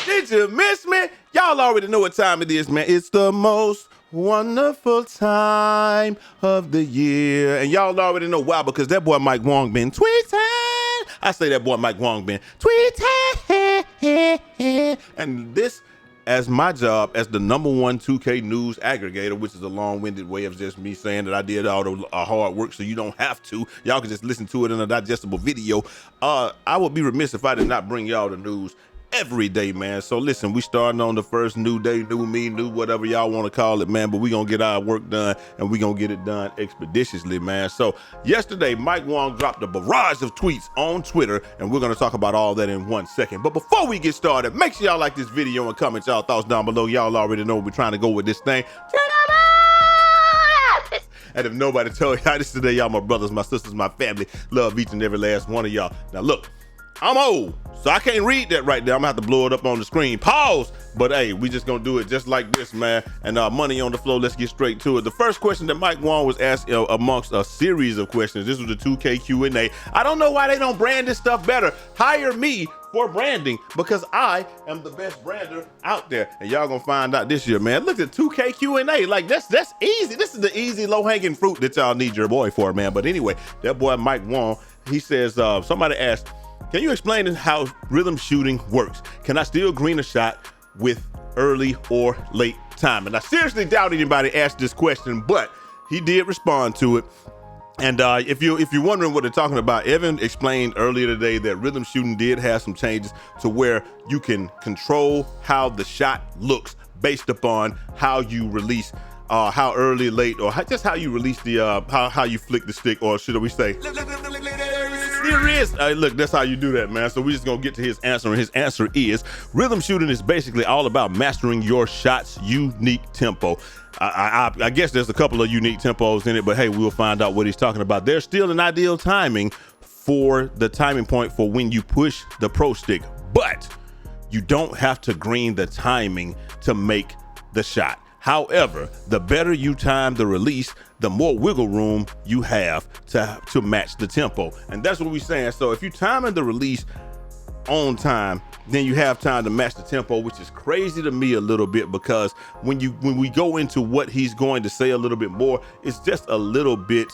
Did you miss me? Y'all already know what time it is, man. It's the most wonderful time of the year. And y'all already know why, because that boy Mike Wang been tweeting. I say that boy Mike Wang been tweeting. And this, as my job as the #1 2K news aggregator, which is a long-winded way of just me saying that I did all the hard work so you don't have to. Y'all can just listen to it in a digestible video. I would be remiss if I did not bring y'all the news every day, man. So listen, we starting on the first new day, new me, new whatever y'all want to call it, man, but we gonna get our work done, and we gonna get it done expeditiously, man. So yesterday, Mike Wang dropped a barrage of tweets on Twitter, and we're gonna talk about all that in 1 second. But before we get started, make sure y'all like this video and comment y'all thoughts down below. Y'all already know we're trying to go with this thing. And if nobody told y'all this today, y'all my brothers, my sisters, my family. Love each and every last one of y'all. Now look, I'm old, so I can't read that right there. I'm gonna have to blow it up on the screen. Pause. But hey, we just gonna do it just like this, man. And money on the floor, let's get straight to it. The first question that Mike Wang was asked amongst a series of questions, this was the 2K Q&A. I don't know why they don't brand this stuff better. Hire me for branding, because I am the best brander out there. And y'all gonna find out this year, man. Look at 2K Q&A. Like, that's easy. This is the easy, low-hanging fruit that y'all need your boy for, man. But anyway, that boy Mike Wang, he says, somebody asked, can you explain how rhythm shooting works? Can I still green a shot with early or late time? And I seriously doubt anybody asked this question, but he did respond to it. And if you're wondering what they're talking about, Evan explained earlier today that rhythm shooting did have some changes to where you can control how the shot looks based upon how you release, how early, late, or just how you release the how you flick the stick, or should we say? Here is. Look, that's how you do that, man. So we're just gonna get to his answer, and his answer is rhythm shooting is basically all about mastering your shot's unique tempo. I guess there's a couple of unique tempos in it, but hey, we'll find out what he's talking about. There's still an ideal timing for the timing point for when you push the pro stick, but you don't have to green the timing to make the shot. However, the better you time the release, the more wiggle room you have to match the tempo. And that's what we're saying. So if you timing the release on time, then you have time to match the tempo, which is crazy to me a little bit, because when we go into what he's going to say a little bit more, it's just a little bit,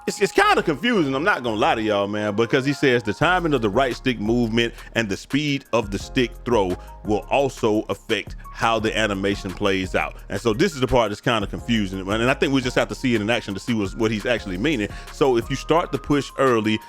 it's kind of confusing. I'm not gonna lie to y'all, man, because he says the timing of the right stick movement and the speed of the stick throw will also affect how the animation plays out. And so this is the part that's kind of confusing, and I think we just have to see it in action to see what he's actually meaning. So if you start to push early,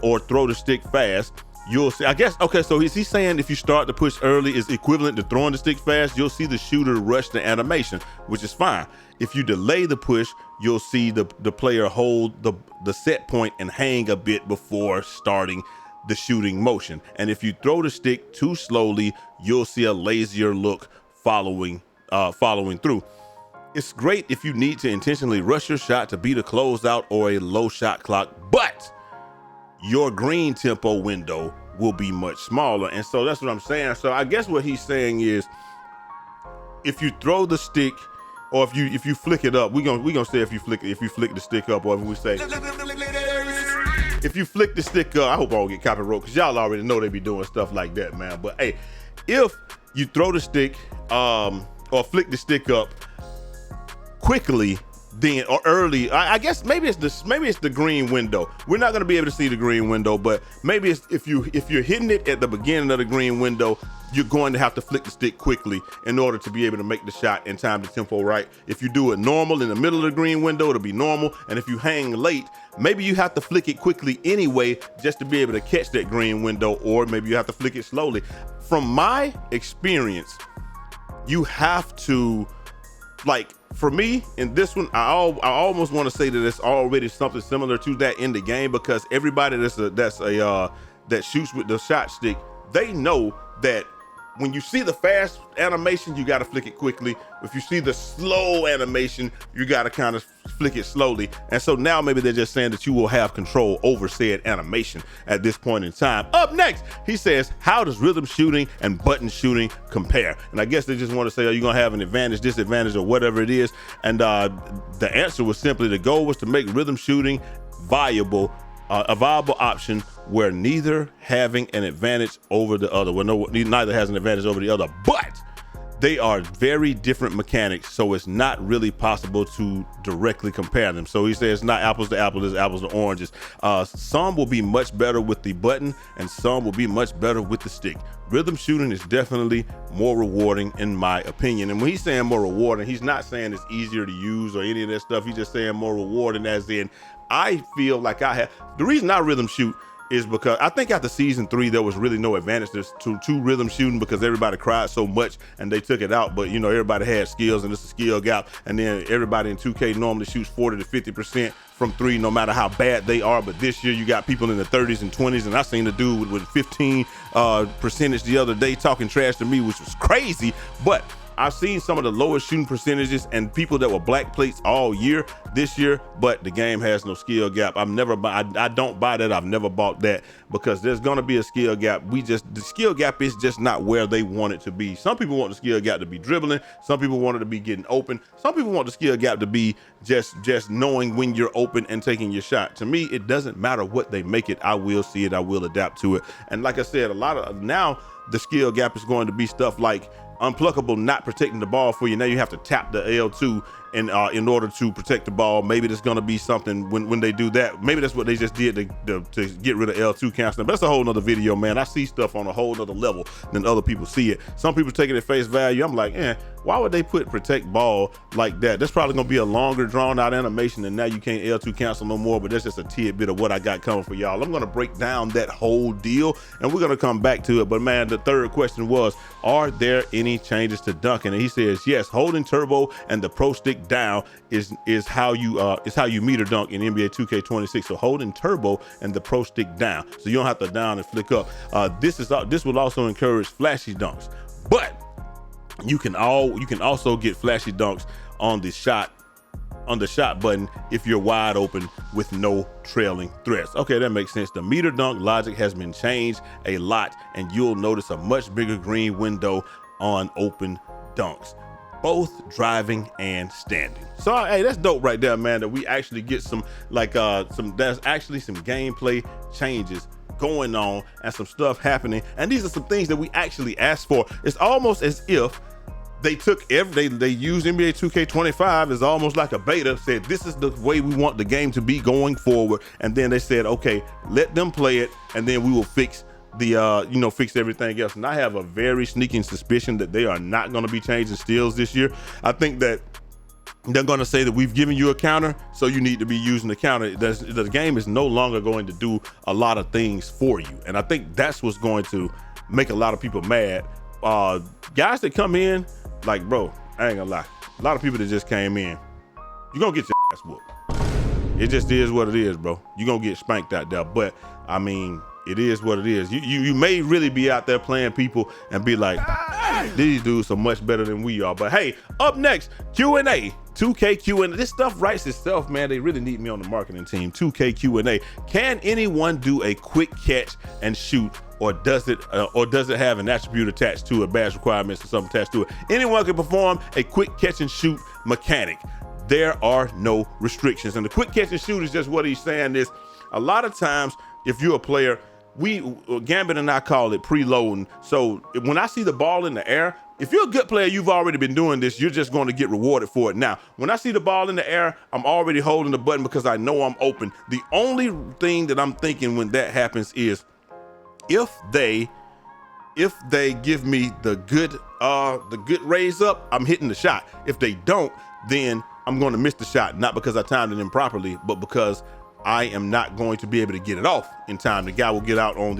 or throw the stick fast, you'll see, I guess, okay, so is he saying if you start to push early is equivalent to throwing the stick fast, you'll see the shooter rush the animation, which is fine. If you delay the push, you'll see the player hold the set point and hang a bit before starting the shooting motion. And if you throw the stick too slowly, you'll see a lazier look following through. It's great if you need to intentionally rush your shot to beat a closeout or a low shot clock, but your green tempo window will be much smaller. And so that's what I'm saying. So I guess what he's saying is, if you throw the stick, or if you flick it up, we gonna say if you flick the stick up, or if we say if you flick the stick up. I hope I don't get copyright, because y'all already know they be doing stuff like that, man. But hey, if you throw the stick or flick the stick up quickly, then, or early, I guess maybe it's the green window. We're not gonna be able to see the green window, but maybe it's if you're hitting it at the beginning of the green window, you're going to have to flick the stick quickly in order to be able to make the shot and time the tempo right. If you do it normal in the middle of the green window, it'll be normal. And if you hang late, maybe you have to flick it quickly anyway, just to be able to catch that green window, or maybe you have to flick it slowly. From my experience, you have to, like, for me in this one, I almost want to say that it's already something similar to that in the game, because everybody that shoots with the shot stick, they know that when you see the fast animation, you got to flick it quickly. If you see the slow animation, you got to kind of flick it slowly. And so now maybe they're just saying that you will have control over said animation at this point in time. Up next, he says, how does rhythm shooting and button shooting compare? And I guess they just want to say, are you going to have an advantage, disadvantage, or whatever it is? And the answer was simply, the goal was to make rhythm shooting a viable option where neither having an advantage over the other. Well, neither has an advantage over the other, but they are very different mechanics, so it's not really possible to directly compare them. So he says it's not apples to apples, it's apples to oranges. Some will be much better with the button and some will be much better with the stick. Rhythm shooting is definitely more rewarding in my opinion. And when he's saying more rewarding, he's not saying it's easier to use or any of that stuff. He's just saying more rewarding, as in I feel like the reason I rhythm shoot is because I think after season 3 there was really no advantage to rhythm shooting because everybody cried so much and they took it out. But you know, everybody had skills and it's a skill gap, and then everybody in 2K normally shoots 40 to 50% from 3 no matter how bad they are. But this year you got people in the 30s and 20s, and I seen a dude with 15 percentage the other day talking trash to me, which was crazy. But I've seen some of the lowest shooting percentages and people that were black plates all year this year, but the game has no skill gap. I don't buy that. I've never bought that because there's gonna be a skill gap. The skill gap is just not where they want it to be. Some people want the skill gap to be dribbling. Some people want it to be getting open. Some people want the skill gap to be just knowing when you're open and taking your shot. To me, it doesn't matter what they make it. I will see it. I will adapt to it. And like I said, now the skill gap is going to be stuff like unpluckable not protecting the ball for you. Now you have to tap the L2 in order to protect the ball. Maybe there's gonna be something when they do that. Maybe that's what they just did to get rid of L2 canceling. But that's a whole nother video, man. I see stuff on a whole nother level than other people see it. Some people take it at face value. I'm like, why would they put protect ball like that? That's probably gonna be a longer drawn out animation, and now you can't L2 cancel no more. But that's just a tidbit of what I got coming for y'all. I'm gonna break down that whole deal and we're gonna come back to it. But man, the third question was, are there any changes to dunking? And he says yes. Holding turbo and the pro stick down is how you meter dunk in NBA 2K26. So holding turbo and the pro stick down, so you don't have to down and flick up. This will also encourage flashy dunks, but you can also get flashy dunks on the shot button if you're wide open with no trailing threats. Okay, that makes sense. The meter dunk logic has been changed a lot, and you'll notice a much bigger green window on open dunks, both driving and standing. So hey, that's dope right there, man, that we actually get there's actually some gameplay changes going on and some stuff happening, and these are some things that we actually asked for. It's almost as if they used NBA 2K25 as almost like a beta, said this is the way we want the game to be going forward, and then they said, okay, let them play it and then we will fix fix everything else. And I have a very sneaking suspicion that they are not going to be changing steals this year. I think that they're going to say that we've given you a counter, so you need to be using the counter. The game is no longer going to do a lot of things for you, and I think that's what's going to make a lot of people mad. Guys that come in, like, bro, I ain't gonna lie, a lot of people that just came in, you're gonna get your ass whooped. It just is what it is, bro. You're gonna get spanked out there. But I mean, it is what it is. You may really be out there playing people and be like, these dudes are much better than we are. But hey, up next, Q&A. 2K Q&A. This stuff writes itself, man. They really need me on the marketing team. 2K Q&A. Can anyone do a quick catch and shoot, or does it have an attribute attached to it, badge requirements or something attached to it? Anyone can perform a quick catch and shoot mechanic. There are no restrictions. And the quick catch and shoot is just what he's saying is, a lot of times, if you're a player, Gambit and I call it preloading. So when I see the ball in the air, if you're a good player, you've already been doing this, you're just going to get rewarded for it. Now, when I see the ball in the air, I'm already holding the button because I know I'm open. The only thing that I'm thinking when that happens is if they give me the good raise up, I'm hitting the shot. If they don't, then I'm going to miss the shot, not because I timed it improperly, but because I am not going to be able to get it off in time. The guy will get out on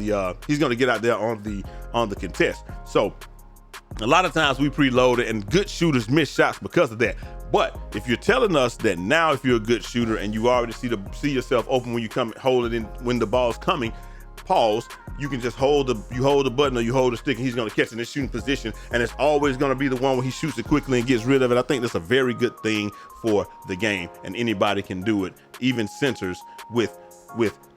he's going to get out there on the contest. So a lot of times we preload it, and good shooters miss shots because of that. But if you're telling us that now, if you're a good shooter and you already see yourself open when you come, hold it in when the ball's coming, pause, you can just hold the button or you hold the stick, and he's going to catch it in his shooting position, and it's always going to be the one where he shoots it quickly and gets rid of it. I think that's a very good thing for the game, and anybody can do it, even centers with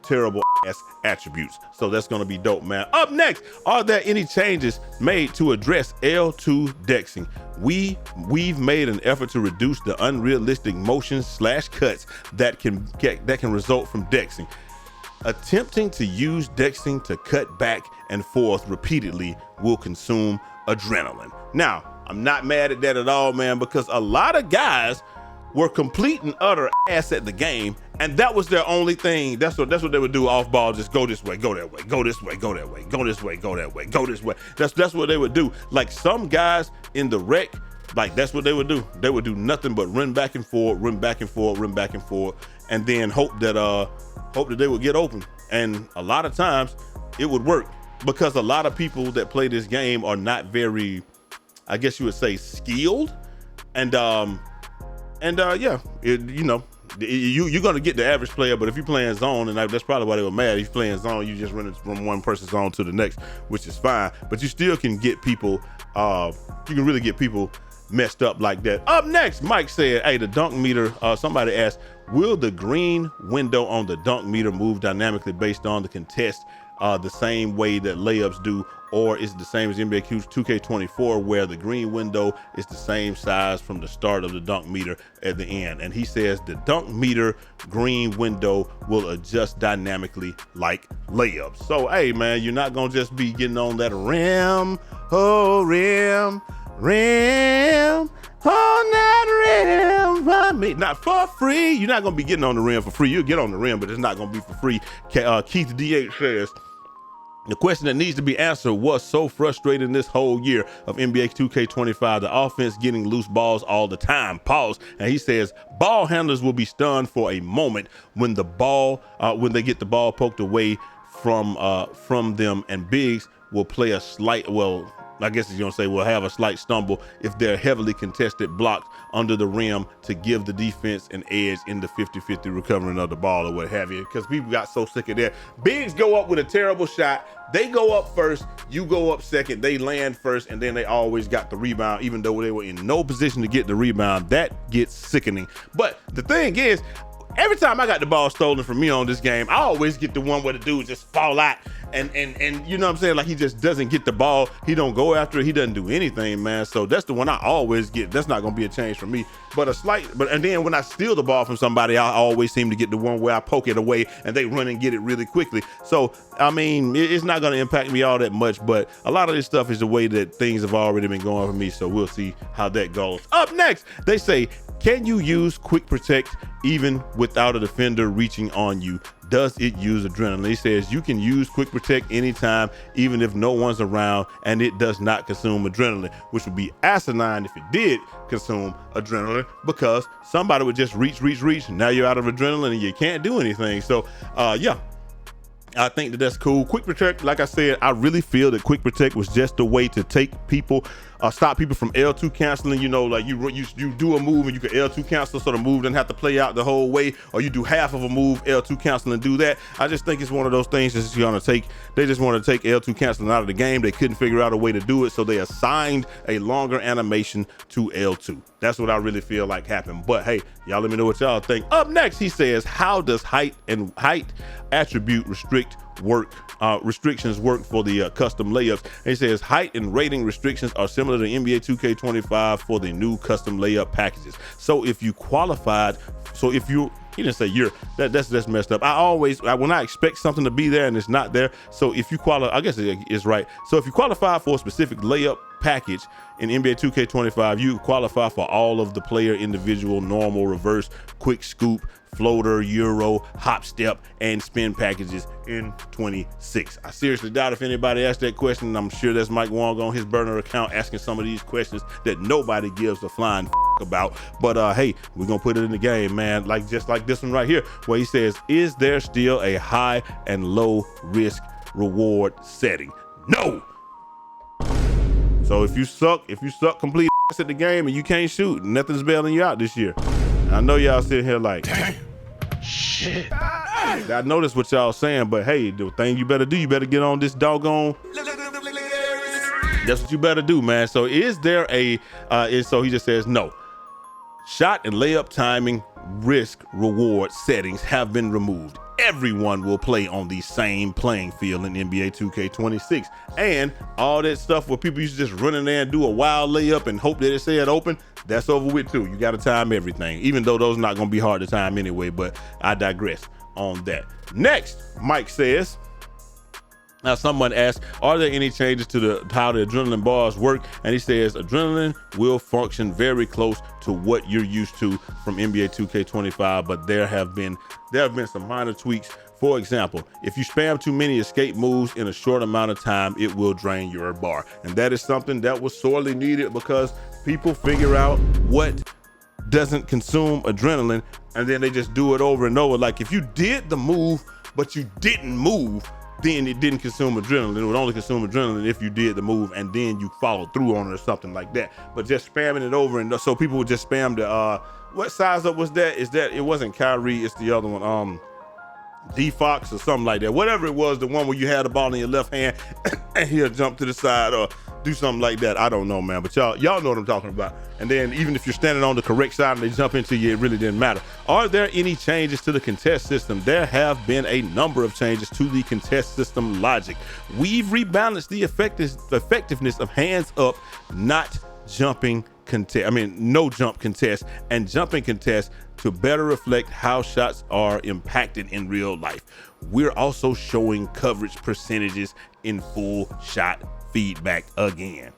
terrible ass attributes. So that's going to be dope, man. Up next, are there any changes made to address L2 dexing? We've made an effort to reduce the unrealistic motions / cuts that can result from dexing. Attempting to use dexing to cut back and forth repeatedly will consume adrenaline. Now, I'm not mad at that at all, man, because a lot of guys were complete and utter ass at the game, and that was their only thing. That's what they would do off ball. Just go this way, go that way, go this way, go that way, go this way, go that way, go this way. That's what they would do. Like some guys in the rec, like that's what they would do. They would do nothing but run back and forth, run back and forth, run back and forth, and then hope that they would get open. And a lot of times it would work because a lot of people that play this game are not very, I guess you would say, skilled. And yeah, you're gonna get the average player, but if you're playing zone, and that's probably why they were mad. If you're playing zone, you just running from one person's zone to the next, which is fine. But you still can get people. You can really get people messed up like that. Up next, Mike said, "Hey, the dunk meter." Somebody asked, "Will the green window on the dunk meter move dynamically based on the contest, the same way that layups do, or is it the same as NBA 2K24 where the green window is the same size from the start of the dunk meter at the end?" And he says the dunk meter green window will adjust dynamically like layups. So, hey, man, you're not gonna just be getting on that rim, oh rim, on that rim for me. Not for free. You're not gonna be getting on the rim for free. You'll get on the rim, but it's not gonna be for free. Keith DH says, "The question that needs to be answered, was so frustrating this whole year of NBA 2K25, the offense getting loose balls all the time." Pause. And he says, "Ball handlers will be stunned for a moment when when they get the ball poked away from them, and bigs will play a slight, well, I guess you're gonna say will have a slight stumble if they're heavily contested blocked under the rim to give the defense an edge in the 50-50 recovering of the ball or what have you." Because people got so sick of that. Bigs go up with a terrible shot. They go up first, you go up second, they land first, and then they always got the rebound, even though they were in no position to get the rebound. That gets sickening. But the thing is, every time I got the ball stolen from me on this game, I always get the one where the dude just fall out and you know what I'm saying? Like he just doesn't get the ball. He don't go after it. He doesn't do anything, man. So that's the one I always get. That's not going to be a change for me. And then when I steal the ball from somebody, I always seem to get the one where I poke it away and they run and get it really quickly. So, I mean, it's not going to impact me all that much, but a lot of this stuff is the way that things have already been going for me. So we'll see how that goes. Up next, they say, "Can you use quick protect even without a defender reaching on you? Does it use adrenaline?" He says you can use quick protect anytime, even if no one's around, and it does not consume adrenaline, which would be asinine if it did consume adrenaline, because somebody would just reach. Now you're out of adrenaline and you can't do anything. So, yeah. I think that's cool. Quick protect, like I said, I really feel that quick protect was just a way to take people, stop people from L2 canceling. You know, like you do a move and you can L2 cancel, so the move doesn't have to play out the whole way, or you do half of a move, L2 cancel and do that. I just think it's one of those things that's gonna take. They just want to take L2 canceling out of the game. They couldn't figure out a way to do it, so they assigned a longer animation to L2. That's what I really feel like happened. But hey, y'all let me know what y'all think. Up next, he says, "How does height attribute restrictions work for the custom layups?" And he says height and rating restrictions are similar to NBA 2K25 for the new custom layup packages. So if you qualified, he didn't say that's messed up. When I expect something to be there and it's not there. So if you qualify, I guess it is right. So if you qualify for a specific layup package in NBA 2K25, you qualify for all of the player individual, normal, reverse, quick scoop, floater, euro, hop step, and spin packages in 26. I seriously doubt if anybody asked that question. I'm sure that's Mike Wang on his burner account asking some of these questions that nobody gives a flying about. But hey, we're gonna put it in the game, man. Just like this one right here, where he says, "Is there still a high and low risk reward setting?" No. So if you suck complete at the game and you can't shoot, nothing's bailing you out this year. I know y'all sitting here like, damn, shit. I know that's what y'all saying, but hey, the thing you better do, you better get on this doggone. That's what you better do, man. So is there so he just says no. Shot and layup timing risk reward settings have been removed. Everyone will play on the same playing field in NBA 2K26. And all that stuff where people used to just run in there and do a wild layup and hope that it said open, that's over with too. You got to time everything, even though those are not going to be hard to time anyway, but I digress. on that. Next, Mike says, now someone asked, are there any changes to how the adrenaline bars work? And he says, adrenaline will function very close to what you're used to from NBA 2K25, but there have been some minor tweaks. For example, if you spam too many escape moves in a short amount of time, it will drain your bar. And that is something that was sorely needed because people figure out what doesn't consume adrenaline and then they just do it over and over. Like if you did the move, but you didn't move, then it didn't consume adrenaline. It would only consume adrenaline if you did the move and then you followed through on it or something like that. But just spamming it over, and so people would just spam the, what size up was that? Is that, it wasn't Kyrie, it's the other one, D-Fox or something like that. Whatever it was, the one where you had the ball in your left hand and he'll jump to the side or do something like that. I don't know, man, but y'all know what I'm talking about. And then even if you're standing on the correct side and they jump into you, it really didn't matter. Are there any changes to the contest system? There have been a number of changes to the contest system logic. We've rebalanced the effectiveness of hands up, not jumping contest. No jump contest and jumping contest to better reflect how shots are impacted in real life. We're also showing coverage percentages in full shot feedback again.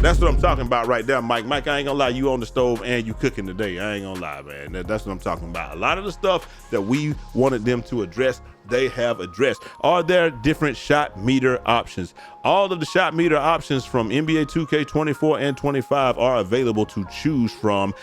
That's what I'm talking about right there, Mike. Mike, I ain't gonna lie, you on the stove and you cooking today. I ain't gonna lie, man. That's what I'm talking about. A lot of the stuff that we wanted them to address, they have addressed. Are there different shot meter options? All of the shot meter options from NBA 2K24 and 25 are available to choose from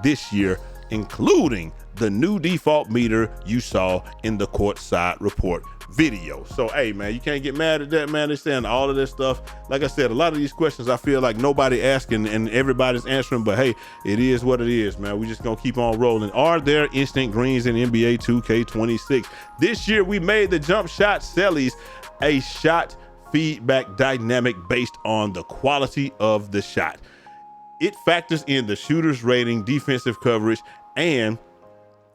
this year, including the new default meter you saw in the courtside report video. So, hey, man, you can't get mad at that, man. They're saying all of this stuff. Like I said, a lot of these questions, I feel like nobody asking and everybody's answering, but hey, it is what it is, man. We just gonna keep on rolling. Are there instant greens in NBA 2K26? This year, we made the jump shot cellies a shot feedback dynamic based on the quality of the shot. It factors in the shooter's rating, defensive coverage, and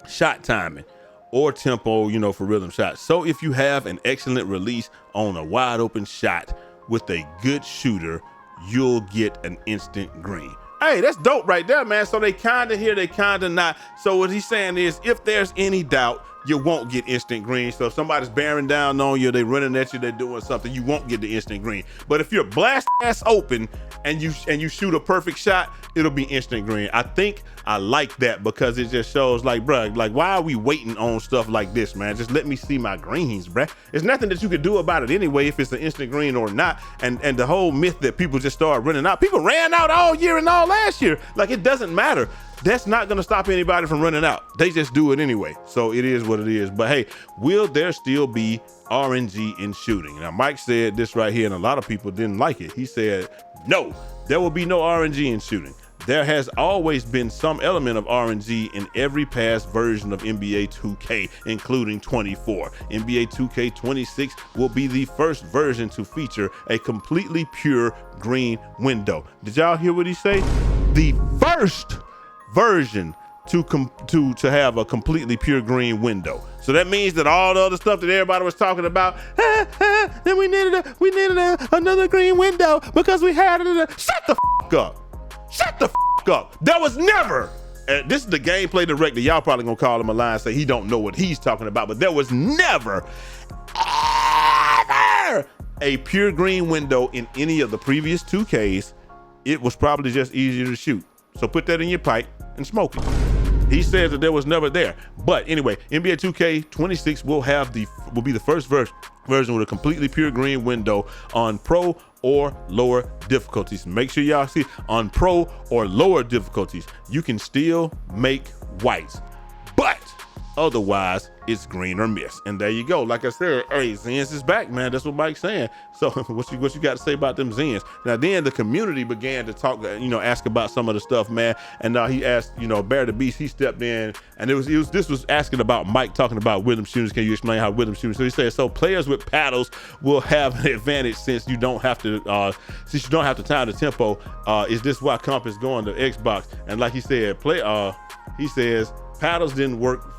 shot timing or tempo, for rhythm shots. So if you have an excellent release on a wide open shot with a good shooter, you'll get an instant green. Hey, that's dope right there, man. So they kind of here, they kind of not. So what he's saying is if there's any doubt, you won't get instant green. So if somebody's bearing down on you, they running at you, they're doing something, you won't get the instant green. But if you're blast ass open and you shoot a perfect shot, it'll be instant green. I think I like that because it just shows like, bruh, like why are we waiting on stuff like this, man? Just let me see my greens, bruh. There's nothing that you could do about it anyway if it's an instant green or not. And the whole myth that people just start running out. People ran out all year and all last year. Like it doesn't matter. That's not gonna stop anybody from running out. They just do it anyway. So it is what it is. But hey, will there still be RNG in shooting? Now, Mike said this right here, and a lot of people didn't like it. He said, no, there will be no RNG in shooting. There has always been some element of RNG in every past version of NBA 2K, including 24. NBA 2K26 will be the first version to feature a completely pure green window. Did y'all hear what he say? The first version to have a completely pure green window. So that means that all the other stuff that everybody was talking about, then we needed another green window because we had it. Shut the f up. Shut the f up. There was never, this is the gameplay director, y'all probably gonna call him a lie and say he don't know what he's talking about, but there was never, ever a pure green window in any of the previous 2Ks. It was probably just easier to shoot. So put that in your pipe and smoke it. He says that there was never there. But anyway, NBA 2K26 will be the first version with a completely pure green window on pro or lower difficulties. Make sure y'all see on pro or lower difficulties, you can still make whites, but otherwise it's green or miss. And there you go. Like I said, hey, Zens is back, man. That's what Mike's saying. So what you got to say about them Zens? Now then the community began to talk, ask about some of the stuff, man. And he asked, Bear the Beast, he stepped in, and this was asking about Mike talking about rhythm shooters. Can you explain how rhythm shooters? So he said, so players with paddles will have an advantage since you don't have to time the tempo. Is this why comp is going to Xbox? And like he said, he says paddles didn't work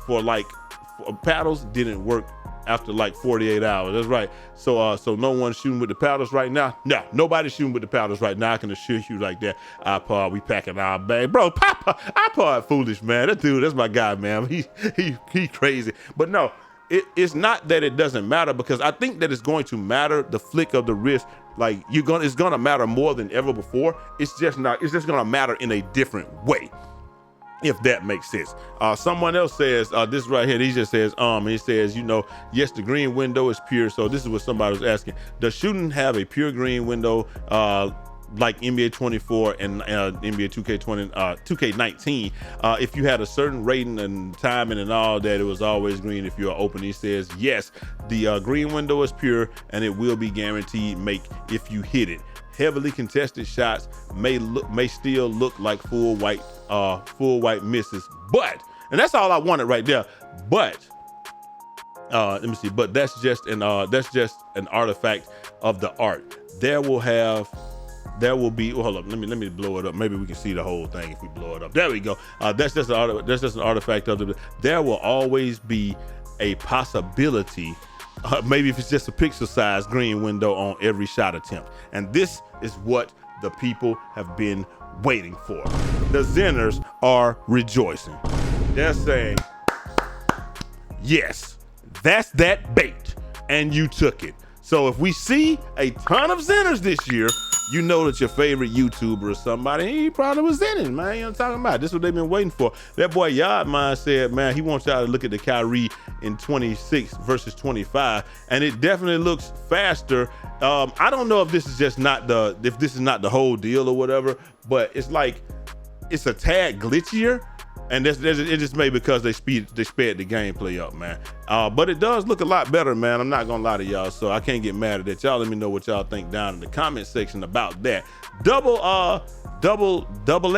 after like 48 hours. That's right. So so no one's shooting with the powders right now. No, nobody's shooting with the powders right now. I can assure you like that. iPod, we packing our bag, bro. Papa, iPod foolish, man. That dude, that's my guy, man. He crazy. But no, it's not that it doesn't matter, because I think that it's going to matter. The flick of the wrist, like it's gonna matter more than ever before. It's just gonna matter in a different way, if that makes sense. Someone else says, this right here, he just says, he says, yes, the green window is pure. So this is what somebody was asking. Does shooting have a pure green window, like NBA 24 and NBA 2K19? If you had a certain rating and timing and all that, it was always green if you are open. He says, yes, the green window is pure and it will be guaranteed make if you hit it. Heavily contested shots may still look like full white misses, but, and that's all I wanted right there. But let me see. But that's just an artifact of the art. There will be. Well, hold up. Let me blow it up. Maybe we can see the whole thing if we blow it up. There we go. That's just an artifact of the. There will always be a possibility. Maybe if it's just a pixel size green window on every shot attempt. And this is what the people have been waiting for. The Zenners are rejoicing. They're saying, yes, that's that bait, and you took it. So if we see a ton of Zenners this year, you know that your favorite YouTuber or somebody, he probably was in it, man. You know what I'm talking about? This is what they've been waiting for. That boy Yardman said, man, he wants y'all to look at the Kyrie in 26 versus 25, and it definitely looks faster. I don't know if this is just not the whole deal or whatever, but it's like it's a tad glitchier. And it just may because they sped the gameplay up, man. But it does look a lot better, man. I'm not gonna lie to y'all, so I can't get mad at that. Y'all let me know what y'all think down in the comment section about that. Double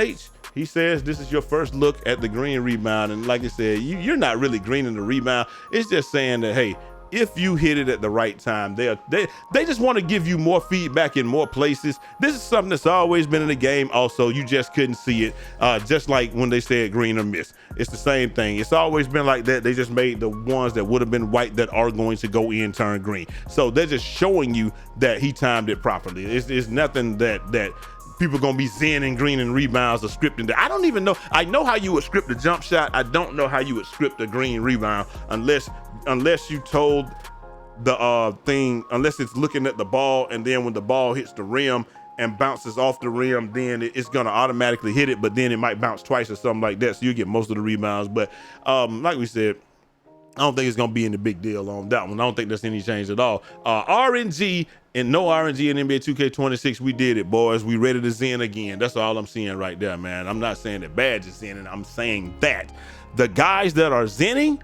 H, he says this is your first look at the green rebound, and like I said, you're not really greening the rebound. It's just saying that, hey, if you hit it at the right time, they just want to give you more feedback in more places. This is something that's always been in the game. Also, you just couldn't see it. Just like when they said green or miss, it's the same thing. It's always been like that. They just made the ones that would have been white that are going to go in turn green. So they're just showing you that he timed it properly. It's nothing that people gonna be zenning green and rebounds or scripting that. I don't even know. I know how you would script a jump shot. I don't know how you would script a green rebound unless you told the thing, unless it's looking at the ball, and then when the ball hits the rim and bounces off the rim, then it's gonna automatically hit it, but then it might bounce twice or something like that, so you get most of the rebounds. But like we said, I don't think it's gonna be any big deal on that one. I don't think there's any change at all. RNG and no RNG in NBA 2K26, we did it, boys. We ready to zen again. That's all I'm seeing right there, man. I'm not saying that Badge is zenning. I'm saying that the guys that are zenning,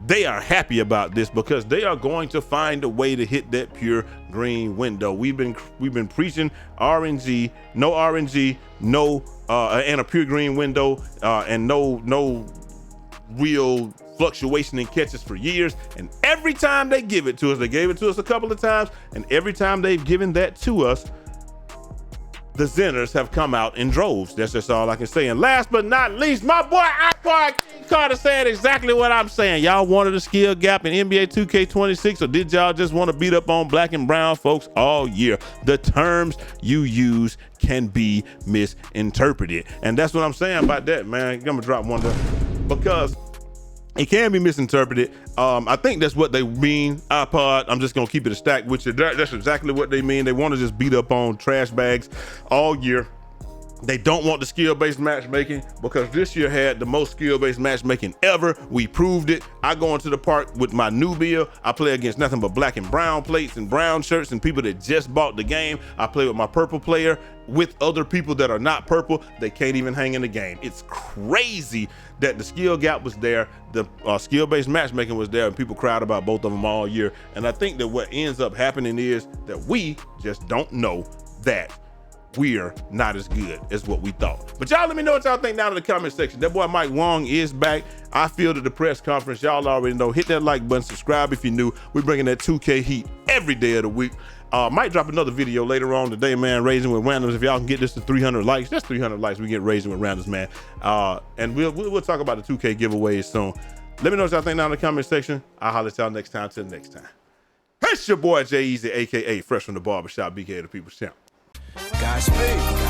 they are happy about this because they are going to find a way to hit that pure green window. We've been preaching RNG, no and a pure green window, and no real fluctuation in catches for years, and every time they give it to us, they gave it to us a couple of times, and every time they've given that to us, the Zenners have come out in droves. That's just all I can say. And last but not least, my boy King Carter said exactly what I'm saying. Y'all wanted a skill gap in NBA 2K26, or did y'all just want to beat up on black and brown folks all year? The terms you use can be misinterpreted, and that's what I'm saying about that, man. I'm gonna drop one there because it can be misinterpreted. I think that's what they mean. iPod, I'm just gonna keep it a stack with you. That's exactly what they mean. They want to just beat up on trash bags all year. They don't want the skill-based matchmaking because this year had the most skill-based matchmaking ever. We proved it. I go into the park with my new bill. I play against nothing but black and brown plates and brown shirts and people that just bought the game. I play with my purple player with other people that are not purple. They can't even hang in the game. It's crazy that the skill gap was there, the skill-based matchmaking was there, and people cried about both of them all year. And I think that what ends up happening is that we just don't know that we're not as good as what we thought. But y'all let me know what y'all think down in the comment section. That boy Mike Wang is back. I feel at the press conference. Y'all already know. Hit that like button, subscribe if you're new. We're bringing that 2K heat every day of the week. Might drop another video later on today, man, raising with randoms. If y'all can get this to 300 likes, that's 300 likes, we get raising with randoms, man. And we'll talk about the 2K giveaways soon. Let me know what y'all think down in the comment section. I'll holler at y'all next time. Till next time. It's your boy J-Eazy, aka Fresh from the Barbershop, BK the People's Champ. Godspeed.